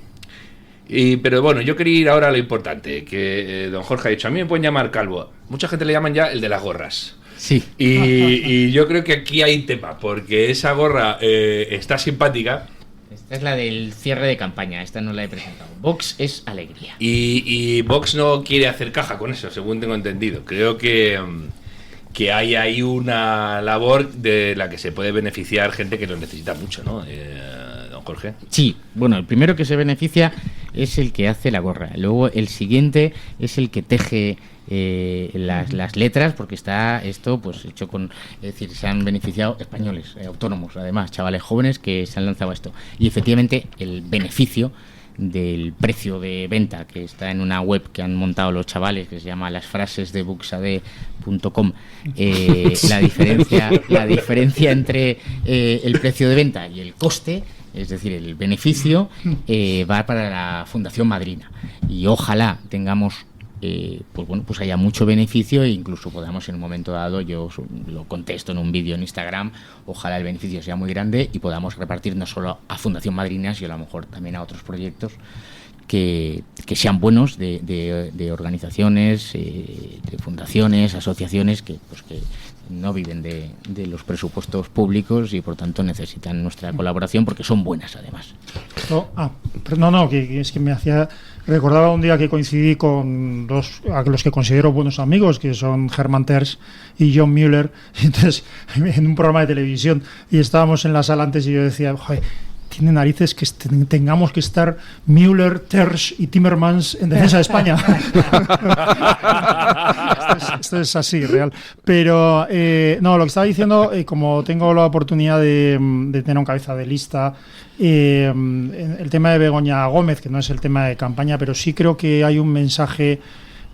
Speaker 5: Pero bueno, yo quería ir ahora a lo importante, que don Jorge ha dicho, a mí me pueden llamar calvo. Mucha gente le llaman ya el de las gorras.
Speaker 3: Sí.
Speaker 5: Y yo creo que aquí hay tema, porque esa gorra está simpática.
Speaker 3: Esta es la del cierre de campaña, esta no la he presentado. Vox es alegría.
Speaker 5: Y Vox no quiere hacer caja con eso, según tengo entendido. Creo que hay ahí una labor de la que se puede beneficiar gente que lo necesita mucho, ¿no? Don Jorge.
Speaker 3: Sí, bueno, el primero que se beneficia es el que hace la gorra. Luego el siguiente es el que teje las letras, porque está esto pues hecho con, es decir, se han beneficiado españoles, autónomos, además, chavales jóvenes que se han lanzado a esto. Y efectivamente el beneficio del precio de venta, que está en una web que han montado los chavales, que se llama lasfrasesdebuxade.com, la diferencia entre el precio de venta y el coste, es decir, el beneficio, va para la Fundación Madrina. Y ojalá tengamos pues haya mucho beneficio e incluso podamos en un momento dado, yo lo contesto en un vídeo en Instagram, ojalá el beneficio sea muy grande y podamos repartir no solo a Fundación Madrina, sino a lo mejor también a otros proyectos que sean buenos de organizaciones, de fundaciones, asociaciones que no viven de los presupuestos públicos y por tanto necesitan nuestra colaboración porque son buenas además.
Speaker 4: Que es que me hacía... Recordaba un día que coincidí con a los que considero buenos amigos, que son Hermann Tertsch y John Mueller, entonces en un programa de televisión, y estábamos en la sala antes y yo decía, joder, tiene narices que tengamos que estar Müller, Tertsch y Timmermans en defensa de España. esto es así, real. Pero lo que estaba diciendo, como tengo la oportunidad de tener un cabeza de lista, el tema de Begoña Gómez, que no es el tema de campaña, pero sí creo que hay un mensaje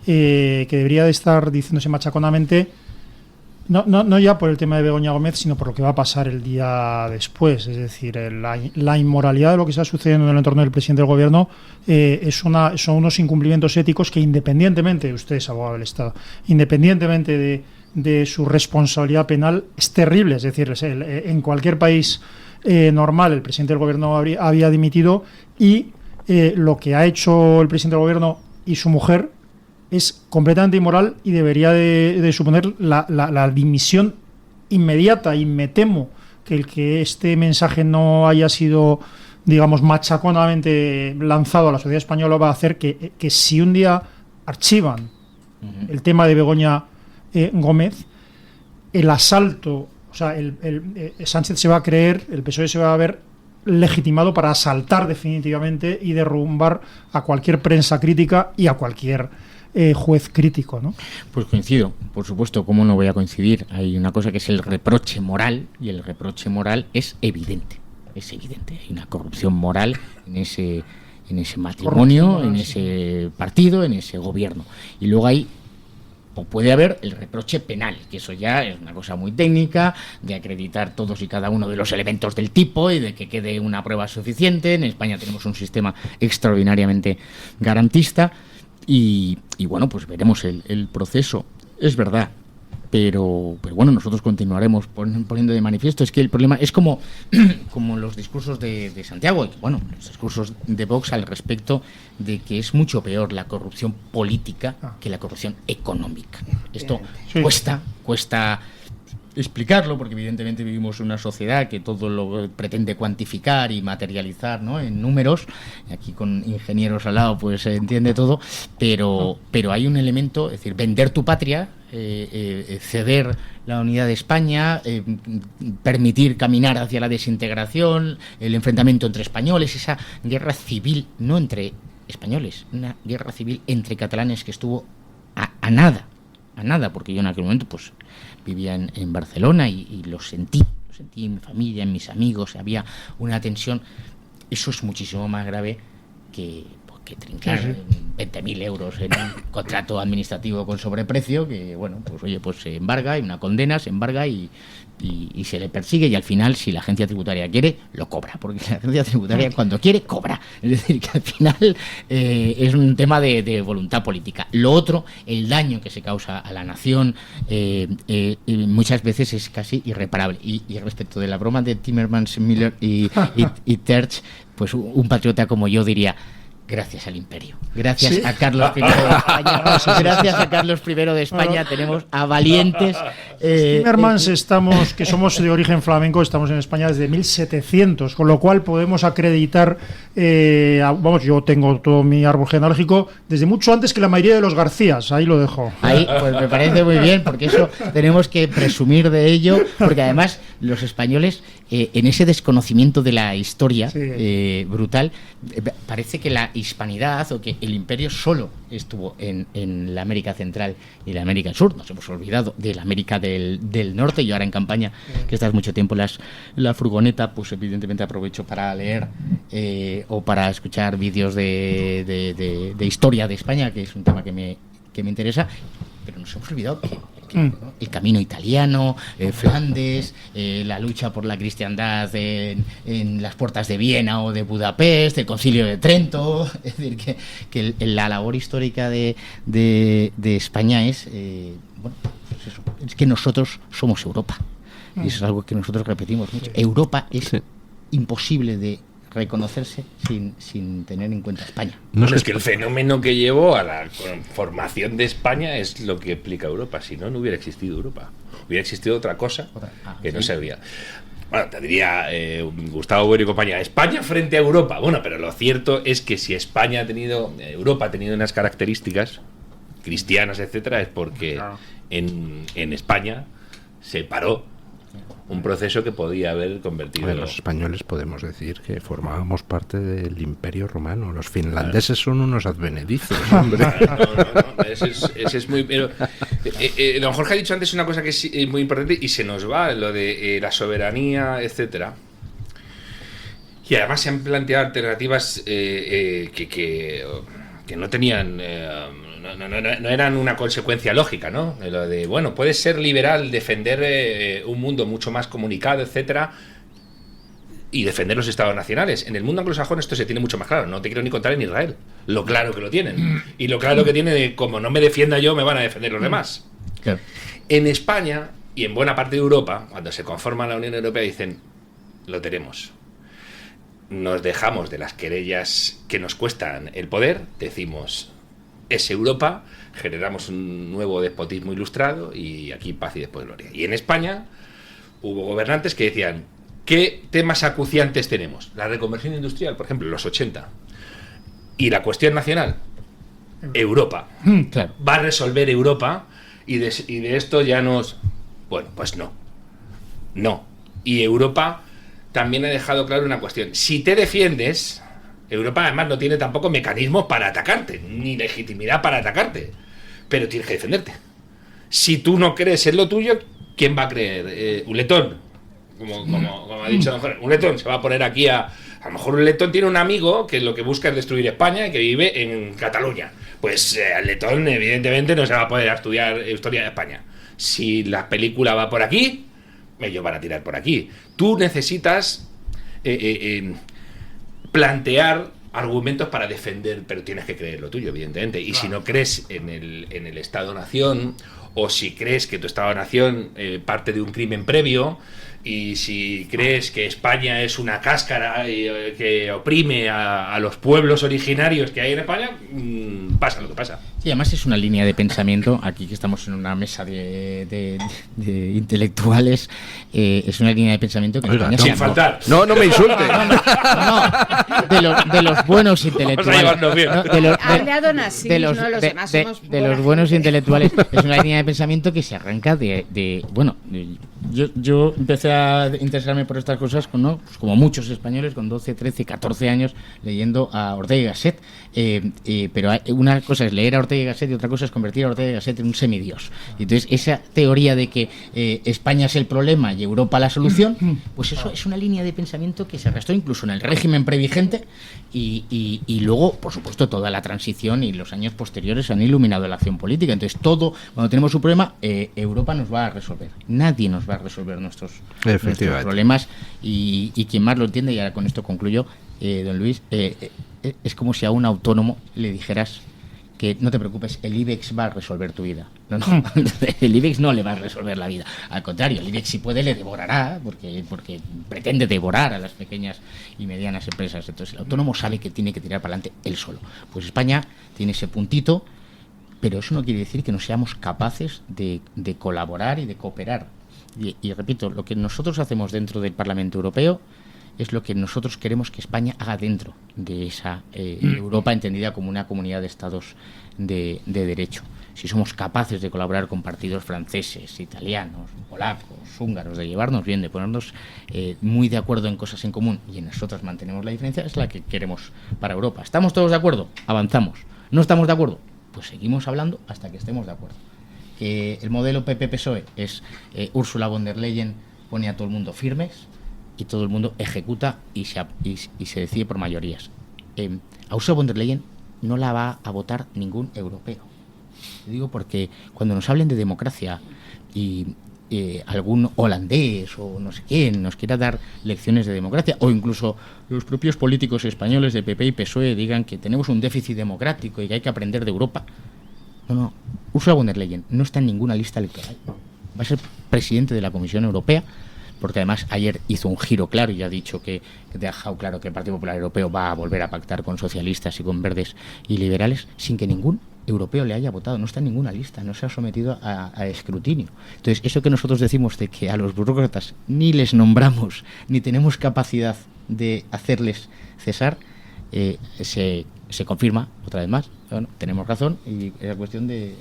Speaker 4: que debería de estar diciéndose machaconamente. No ya por el tema de Begoña Gómez, sino por lo que va a pasar el día después. Es decir, la inmoralidad de lo que está sucediendo en el entorno del presidente del gobierno son unos incumplimientos éticos que, independientemente, usted es abogado del Estado, independientemente de su responsabilidad penal, es terrible. Es decir, en cualquier país normal el presidente del gobierno había dimitido y lo que ha hecho el presidente del gobierno y su mujer es completamente inmoral y debería de suponer la dimisión inmediata. Y me temo que este mensaje no haya sido, digamos, machaconamente lanzado a la sociedad española va a hacer que si un día archivan el tema de Begoña Gómez, el asalto, o sea, Sánchez se va a creer, el PSOE se va a ver legitimado para asaltar definitivamente y derrumbar a cualquier prensa crítica y a cualquier juez crítico, ¿no?
Speaker 3: Pues coincido, por supuesto, ¿cómo no voy a coincidir? Hay una cosa que es el reproche moral, y el reproche moral es evidente, hay una corrupción moral en ese matrimonio, en ese partido, en ese gobierno. Y luego hay, o puede haber, el reproche penal, que eso ya es una cosa muy técnica, de acreditar todos y cada uno de los elementos del tipo y de que quede una prueba suficiente. En España tenemos un sistema extraordinariamente garantista. Y bueno, pues veremos el proceso. Es verdad, pero bueno, nosotros continuaremos poniendo de manifiesto. Es que el problema es como los discursos de Santiago, bueno, los discursos de Vox al respecto de que es mucho peor la corrupción política que la corrupción económica. Esto cuesta explicarlo, porque evidentemente vivimos en una sociedad que todo lo pretende cuantificar y materializar, ¿no?, en números. Aquí con ingenieros al lado pues se entiende todo, pero hay un elemento, es decir, vender tu patria, ceder la unidad de España, permitir caminar hacia la desintegración, el enfrentamiento entre españoles, esa guerra civil, no entre españoles, una guerra civil entre catalanes que estuvo a nada, porque yo en aquel momento pues vivía en Barcelona y lo sentí en mi familia, en mis amigos, había una tensión. Eso es muchísimo más grave que trincar 20.000 euros en un contrato administrativo con sobreprecio, que bueno, pues oye, pues se embarga, hay una condena, se embarga y se le persigue, y al final, si la agencia tributaria quiere, lo cobra, porque la agencia tributaria cuando quiere, cobra. Es decir, que al final es un tema de voluntad política. Lo otro, el daño que se causa a la nación, muchas veces es casi irreparable. Y respecto de la broma de Timmermans, Miller y Terch, pues un patriota como yo diría: gracias al imperio, gracias a Carlos I de España, gracias a Carlos I de España tenemos a valientes.
Speaker 4: Timmermans que somos de origen flamenco, estamos en España desde 1700, con lo cual podemos acreditar, yo tengo todo mi árbol genealógico desde mucho antes que la mayoría de los Garcías, ahí lo dejo.
Speaker 3: Ahí, pues me parece muy bien, porque eso tenemos que presumir de ello, porque además los españoles, en ese desconocimiento de la historia brutal, parece que la hispanidad o que el imperio solo estuvo en la América Central y la América del Sur. Nos hemos olvidado de la América del Norte. Yo ahora en campaña, que estás mucho tiempo la furgoneta, pues evidentemente aprovecho para leer o para escuchar vídeos de historia de España, que es un tema que me interesa, pero nos hemos olvidado que el camino italiano, Flandes, la lucha por la cristiandad en las puertas de Viena o de Budapest, el Concilio de Trento. Es decir, que la labor histórica de España es, pues eso, es que nosotros somos Europa. Y eso es algo que nosotros repetimos mucho. Europa es imposible de reconocerse sin tener en cuenta España.
Speaker 5: No, es que el fenómeno que llevó a la formación de España es lo que explica Europa. Si no, no hubiera existido Europa. Hubiera existido otra cosa que no sabía. Bueno, te diría Gustavo Bueno y compañía, España frente a Europa. Bueno, pero lo cierto es que si Europa ha tenido unas características cristianas, etcétera, es porque en España se paró un proceso que podía haber convertido...
Speaker 2: Los españoles podemos decir que formábamos parte del Imperio Romano. Los finlandeses son unos advenedizos, hombre.
Speaker 5: No, ese es muy... Pero, don Jorge ha dicho antes una cosa que es muy importante y se nos va, lo de la soberanía, etcétera. Y además se han planteado alternativas que no tenían... No eran una consecuencia lógica, ¿no? Lo de, bueno, puedes ser liberal, defender un mundo mucho más comunicado, etcétera, y defender los estados nacionales. En el mundo anglosajón esto se tiene mucho más claro. No te quiero ni contar en Israel lo claro que lo tienen. Y lo claro que tiene de, como no me defienda yo, me van a defender los demás.
Speaker 3: Claro.
Speaker 5: En España y en buena parte de Europa, cuando se conforma la Unión Europea, dicen, lo tenemos. Nos dejamos de las querellas que nos cuestan el poder, decimos... es Europa, generamos un nuevo despotismo ilustrado y aquí paz y después gloria. Y en España hubo gobernantes que decían, ¿qué temas acuciantes tenemos? La reconversión industrial, por ejemplo, en los 80. Y la cuestión nacional, Europa.
Speaker 3: Claro.
Speaker 5: Va a resolver Europa y de esto ya nos... Bueno, pues no. No. Y Europa también ha dejado claro una cuestión. Si te defiendes... Europa además no tiene tampoco mecanismos para atacarte, ni legitimidad para atacarte, pero tienes que defenderte. Si tú no crees en lo tuyo, ¿quién va a creer? Un letón, como ha dicho don Jorge, un letón se va a poner aquí a lo mejor un letón tiene un amigo que lo que busca es destruir España y que vive en Cataluña. Pues el letón evidentemente no se va a poder estudiar historia de España. Si la película va por aquí, ellos van a tirar por aquí. Tú necesitas... plantear argumentos para defender, pero tienes que creer lo tuyo, evidentemente. Y si no crees en el Estado-Nación o si crees que tu Estado-nación parte de un crimen previo, y si crees que España es una cáscara que oprime a los pueblos originarios que hay en España, pasa lo que pasa.
Speaker 3: Sí, además es una línea de pensamiento, aquí que estamos en una mesa de intelectuales, es una línea de pensamiento que
Speaker 2: Oiga,
Speaker 3: en
Speaker 5: sin
Speaker 3: España
Speaker 5: faltar.
Speaker 2: No me insulte.
Speaker 3: de los buenos intelectuales. De los buenos intelectuales. Es una línea de pensamiento que se arranca bueno, yo empecé a interesarme por estas cosas pues como muchos españoles con 12, 13, 14 años leyendo a Ortega y Gasset, pero una cosa es leer a Ortega y Gasset y otra cosa es convertir a Ortega y Gasset en un semidios. Y entonces esa teoría de que España es el problema y Europa la solución, pues eso es una línea de pensamiento que se arrastró incluso en el régimen previgente y luego, por supuesto, toda la transición y los años posteriores han iluminado la acción política. Entonces cuando tenemos un problema, Europa nos va a resolver. Nadie nos va a resolver nuestros problemas y quien más lo entiende, y ahora con esto concluyo, don Luis, es como si a un autónomo le dijeras que no te preocupes, el IBEX va a resolver tu vida. No. El IBEX no le va a resolver la vida. Al contrario, el IBEX si puede le devorará, porque pretende devorar a las pequeñas y medianas empresas. Entonces el autónomo sabe que tiene que tirar para adelante él solo. Pues España tiene ese puntito, pero eso no quiere decir que no seamos capaces de colaborar y de cooperar. Y repito, lo que nosotros hacemos dentro del Parlamento Europeo es lo que nosotros queremos que España haga dentro de esa Europa entendida como una comunidad de estados de derecho. Si somos capaces de colaborar con partidos franceses, italianos, polacos, húngaros, de llevarnos bien, de ponernos muy de acuerdo en cosas en común y en nosotras mantenemos la diferencia, es la que queremos para Europa. ¿Estamos todos de acuerdo? Avanzamos. ¿No estamos de acuerdo? Pues seguimos hablando hasta que estemos de acuerdo. Que el modelo PP-PSOE es Ursula von der Leyen pone a todo el mundo firmes y todo el mundo ejecuta y se decide por mayorías. A Ursula von der Leyen no la va a votar ningún europeo. Lo digo porque cuando nos hablen de democracia y algún holandés o no sé quién nos quiera dar lecciones de democracia, o incluso los propios políticos españoles de PP y PSOE digan que tenemos un déficit democrático y que hay que aprender de Europa. No. Ursula von der Leyen no está en ninguna lista electoral. Va a ser presidente de la Comisión Europea, porque además ayer hizo un giro claro y ha dicho que ha dejado claro que el Partido Popular Europeo va a volver a pactar con socialistas y con verdes y liberales sin que ningún europeo le haya votado. No está en ninguna lista, no se ha sometido a escrutinio. Entonces, eso que nosotros decimos de que a los burócratas ni les nombramos ni tenemos capacidad de hacerles cesar, se confirma otra vez más. Bueno, tenemos razón y es cuestión de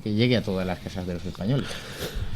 Speaker 3: que llegue a todas las casas de los españoles.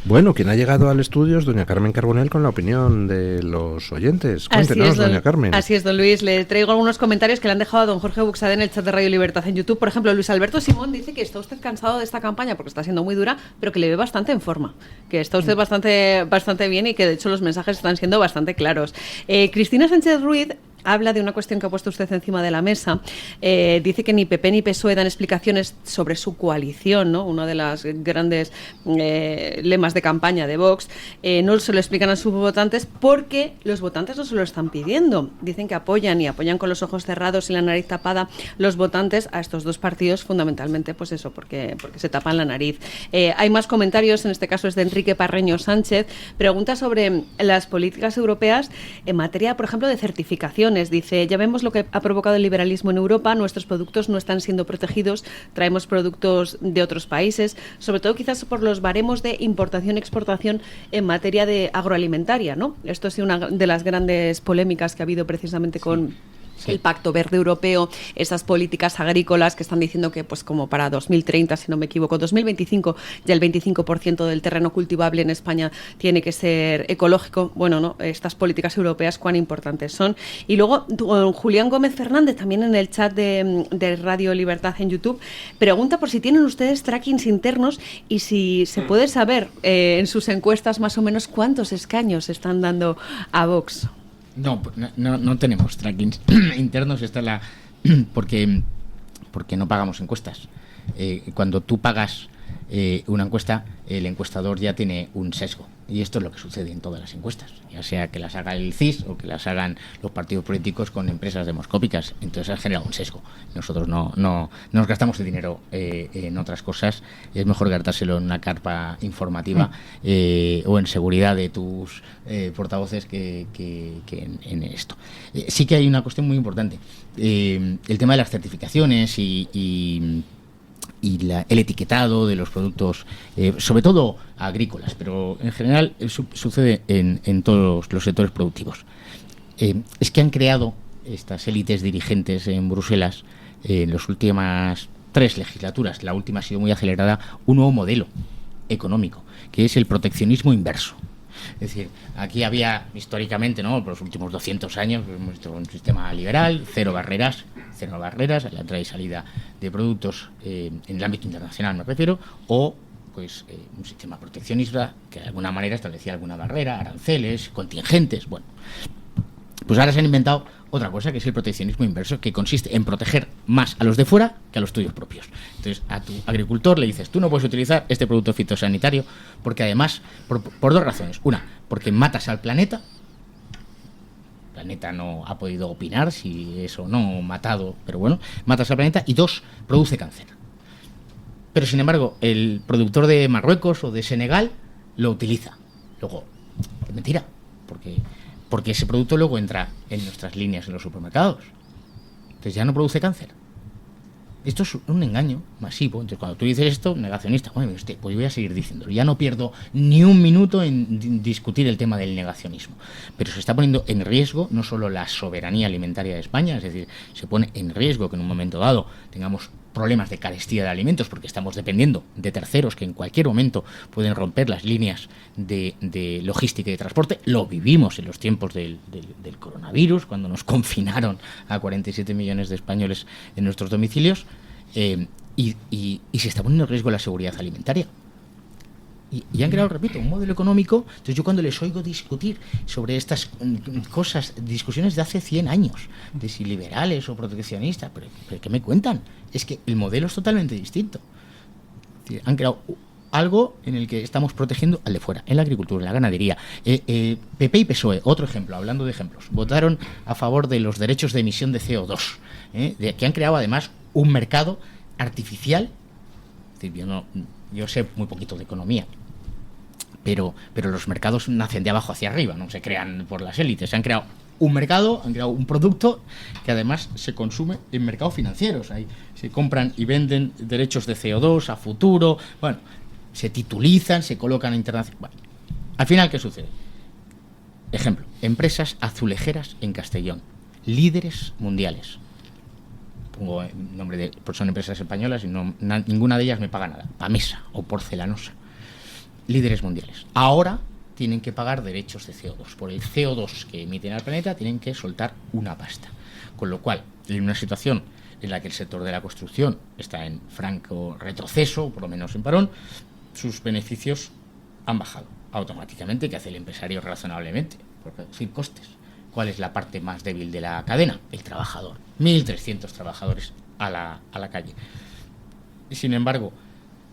Speaker 2: Bueno, quien ha llegado al estudio es doña Carmen Carbonell con la opinión de los oyentes. Cuéntenos, doña Carmen.
Speaker 7: Así es, don Luis. Le traigo algunos comentarios que le han dejado a don Jorge Buxade en el chat de Radio Libertad en YouTube. Por ejemplo, Luis Alberto Simón dice que está usted cansado de esta campaña porque está siendo muy dura, pero que le ve bastante en forma, que está usted bastante bien y que de hecho los mensajes están siendo bastante claros. Cristina Sánchez Ruiz habla de una cuestión que ha puesto usted encima de la mesa. Dice que ni PP ni PSOE dan explicaciones sobre su coalición, ¿no? Uno de los grandes lemas de campaña de Vox. No se lo explican a sus votantes porque los votantes no se lo están pidiendo. Dicen que apoyan con los ojos cerrados y la nariz tapada los votantes a estos dos partidos, fundamentalmente pues eso, porque se tapan la nariz. Hay más comentarios, en este caso es de Enrique Parreño Sánchez. Pregunta sobre las políticas europeas en materia, por ejemplo, de certificación. Dice, ya vemos lo que ha provocado el liberalismo en Europa, nuestros productos no están siendo protegidos, traemos productos de otros países, sobre todo quizás por los baremos de importación-exportación en materia de agroalimentaria, ¿no? Esto es una de las grandes polémicas que ha habido precisamente con el Pacto Verde Europeo, esas políticas agrícolas que están diciendo que pues como para 2030, si no me equivoco, 2025, ya el 25% del terreno cultivable en España tiene que ser ecológico. Bueno, no, estas políticas europeas cuán importantes son. Y luego Julián Gómez Fernández, también en el chat de Radio Libertad en YouTube, pregunta por si tienen ustedes trackings internos y si se puede saber en sus encuestas más o menos cuántos escaños están dando a Vox.
Speaker 3: No tenemos trackings internos, porque no pagamos encuestas. Cuando tú pagas una encuesta, el encuestador ya tiene un sesgo. Y esto es lo que sucede en todas las encuestas, ya sea que las haga el CIS o que las hagan los partidos políticos con empresas demoscópicas. Entonces ha generado un sesgo. Nosotros no nos gastamos el dinero en otras cosas. Es mejor gastárselo en una carpa informativa o en seguridad de tus portavoces que en esto. Sí que hay una cuestión muy importante. El tema de las certificaciones y el etiquetado de los productos, sobre todo agrícolas, pero en general sucede en todos los sectores productivos. Es que han creado estas élites dirigentes en Bruselas en las últimas 3 legislaturas, la última ha sido muy acelerada, un nuevo modelo económico, que es el proteccionismo inverso. Es decir, aquí había históricamente, ¿no?, por los últimos 200 años, hemos visto un sistema liberal, cero barreras a la entrada y salida de productos en el ámbito internacional, me refiero, o pues un sistema proteccionista que de alguna manera establecía alguna barrera, aranceles, contingentes. Bueno, pues ahora se han inventado otra cosa, que es el proteccionismo inverso, que consiste en proteger más a los de fuera que a los tuyos propios. Entonces, a tu agricultor le dices, tú no puedes utilizar este producto fitosanitario, porque además, por 2 razones. Una, porque matas al planeta. El planeta no ha podido opinar si es o no matado, pero bueno, matas al planeta. Y 2, produce cáncer. Pero sin embargo, el productor de Marruecos o de Senegal lo utiliza. Luego, es mentira, porque ese producto luego entra en nuestras líneas en los supermercados. Entonces ya no produce cáncer. Esto es un engaño masivo. Entonces cuando tú dices esto, negacionista, bueno, pues voy a seguir diciéndolo. Ya no pierdo ni un minuto en discutir el tema del negacionismo. Pero se está poniendo en riesgo no solo la soberanía alimentaria de España, es decir, se pone en riesgo que en un momento dado tengamos problemas de carestía de alimentos, porque estamos dependiendo de terceros que en cualquier momento pueden romper las líneas de logística y de transporte. Lo vivimos en los tiempos del coronavirus, cuando nos confinaron a 47 millones de españoles en nuestros domicilios, y se está poniendo en riesgo la seguridad alimentaria. Y han creado, repito, un modelo económico. Entonces yo cuando les oigo discutir sobre estas cosas, discusiones de hace 100 años, de si liberales o proteccionistas, pero ¿qué me cuentan? Es que el modelo es totalmente distinto. Es decir, han creado algo en el que estamos protegiendo al de fuera, en la agricultura, en la ganadería. PP y PSOE, otro ejemplo, hablando de ejemplos, votaron a favor de los derechos de emisión de CO2, que han creado además un mercado artificial. Es decir, yo sé muy poquito de economía, pero los mercados nacen de abajo hacia arriba, no se crean por las élites. Se han creado un mercado, han creado un producto que además se consume en mercados financieros. Ahí se compran y venden derechos de CO2 a futuro, bueno, se titulizan, se colocan internacionalmente. Bueno, al final, ¿qué sucede? Ejemplo, empresas azulejeras en Castellón, líderes mundiales. Pongo el nombre pues son empresas españolas y ninguna de ellas me paga nada. Pamesa o Porcelanosa, líderes mundiales. Ahora tienen que pagar derechos de CO2. Por el CO2 que emiten al planeta tienen que soltar una pasta. Con lo cual, en una situación en la que el sector de la construcción está en franco retroceso, por lo menos en parón, sus beneficios han bajado automáticamente. ¿Qué hace el empresario razonablemente? Por reducir costes. ¿Cuál es la parte más débil de la cadena? El trabajador. 1.300 trabajadores a la calle. Y sin embargo,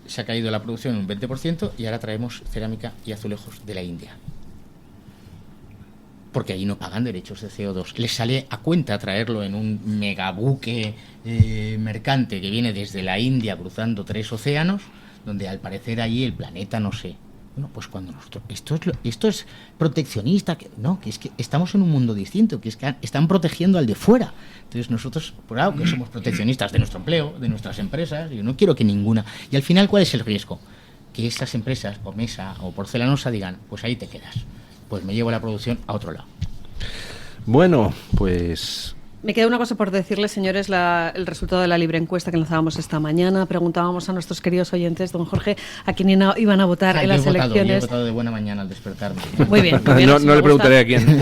Speaker 3: se ha caído la producción en un 20% y ahora traemos cerámica y azulejos de la India. Porque ahí no pagan derechos de CO2. Les sale a cuenta traerlo en un megabuque mercante que viene desde la India cruzando 3 océanos, donde al parecer allí el planeta no sé. Bueno, pues cuando nosotros... Esto es proteccionista, que es que estamos en un mundo distinto, que es que están protegiendo al de fuera. Entonces nosotros, por algo que somos proteccionistas de nuestro empleo, de nuestras empresas, yo no quiero que ninguna... Y al final, ¿cuál es el riesgo? Que estas empresas, Pamesa o Porcelanosa, digan, pues ahí te quedas. Pues me llevo la producción a otro lado.
Speaker 2: Bueno, pues...
Speaker 7: Me queda una cosa por decirles, señores, el resultado de la libre encuesta que lanzábamos esta mañana. Preguntábamos a nuestros queridos oyentes, don Jorge, a quién iban a votar en las elecciones.
Speaker 3: Yo he votado de buena mañana al despertarme.
Speaker 7: Muy bien.
Speaker 2: No le preguntaré a quién.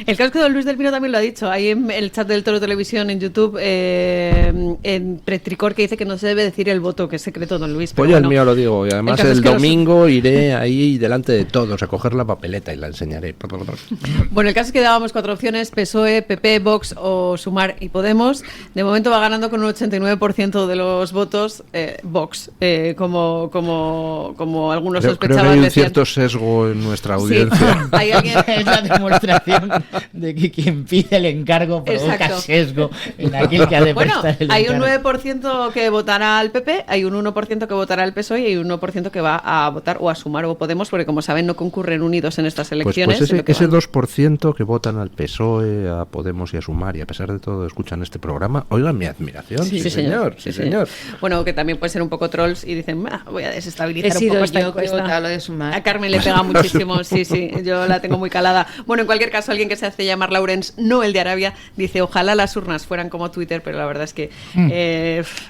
Speaker 7: El casco de Luis del Pino también lo ha dicho. Ahí en el chat del Toro Televisión en YouTube, en Pretricor, que dice que no se debe decir el voto, que es secreto, don Luis.
Speaker 2: Pues
Speaker 7: pero
Speaker 2: yo el mío lo digo. Y además
Speaker 7: caso
Speaker 2: el
Speaker 7: es que
Speaker 2: domingo iré ahí delante de todos a coger la papeleta y la enseñaré.
Speaker 7: Bueno, el caso es que dábamos 4 opciones: PSOE, PP, Vox o Sumar y Podemos. De momento va ganando con un 89% de los votos Vox, como algunos
Speaker 2: Creo
Speaker 7: sospechaban.
Speaker 2: que hay un
Speaker 7: decían.
Speaker 2: cierto sesgo en nuestra
Speaker 7: Sí,
Speaker 2: audiencia.
Speaker 7: hay alguien...
Speaker 3: Es la demostración de que quien pide el encargo provoca
Speaker 7: Exacto.
Speaker 3: sesgo en aquel que ha de
Speaker 7: Bueno,
Speaker 3: prestar el
Speaker 7: hay un
Speaker 3: encargo.
Speaker 7: 9% que votará al PP, hay un 1% que votará al PSOE y hay un 1% que va a votar o a Sumar o Podemos, porque como saben no concurren unidos en estas elecciones.
Speaker 2: Pues
Speaker 7: en lo que
Speaker 2: ese
Speaker 7: van.
Speaker 2: 2% que votan al PSOE, a Podemos y a Sumar, y a pesar de todo escuchan este programa, oigan mi admiración. Sí, señor. Sí, señor.
Speaker 7: Bueno, que también pueden ser un poco trolls y dicen, voy a desestabilizar
Speaker 6: He
Speaker 7: un
Speaker 6: sido
Speaker 7: poco esta
Speaker 6: yo que he
Speaker 7: encuesta.
Speaker 6: votado lo de Sumar.
Speaker 7: A Carmen le pega muchísimo, sí, yo la tengo muy calada. Bueno, en cualquier caso, alguien que se hace llamar Laurens, no el de Arabia, dice, ojalá las urnas fueran como Twitter, pero la verdad es que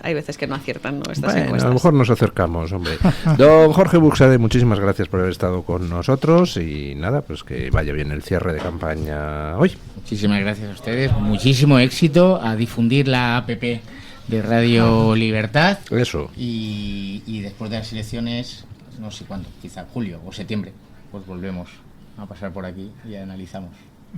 Speaker 7: hay veces que no aciertan, ¿no? Estas
Speaker 2: Bueno,
Speaker 7: encuestas.
Speaker 2: a lo mejor nos acercamos, hombre. Don Jorge Buxade, muchísimas gracias por haber estado con nosotros y nada, pues que vaya bien el cierre de campaña hoy.
Speaker 3: Muchísimas gracias a ustedes, muchísimo éxito a difundir la app de Radio Libertad.
Speaker 2: Eso.
Speaker 3: Y después de las elecciones, no sé cuándo, quizá julio o septiembre, pues volvemos a pasar por aquí y analizamos.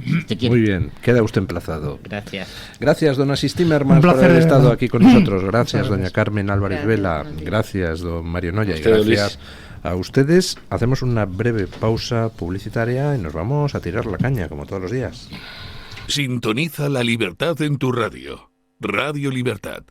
Speaker 3: Si usted quiere.
Speaker 2: Muy bien, queda usted emplazado.
Speaker 3: Gracias.
Speaker 2: Gracias, don Asís Timmermans,
Speaker 4: Un
Speaker 2: por
Speaker 4: placer,
Speaker 2: haber estado
Speaker 4: ¿verdad?
Speaker 2: aquí con nosotros. Gracias,
Speaker 4: Muchas
Speaker 2: doña
Speaker 4: gracias.
Speaker 2: Carmen Álvarez
Speaker 6: Gracias,
Speaker 2: Vela.
Speaker 6: buenos días.
Speaker 2: Gracias, don Mario Noya. Y
Speaker 5: Usted, don
Speaker 2: gracias a ustedes. Hacemos una breve pausa publicitaria y nos vamos a tirar la caña, como todos los días.
Speaker 1: Sintoniza la libertad en tu radio. Radio Libertad.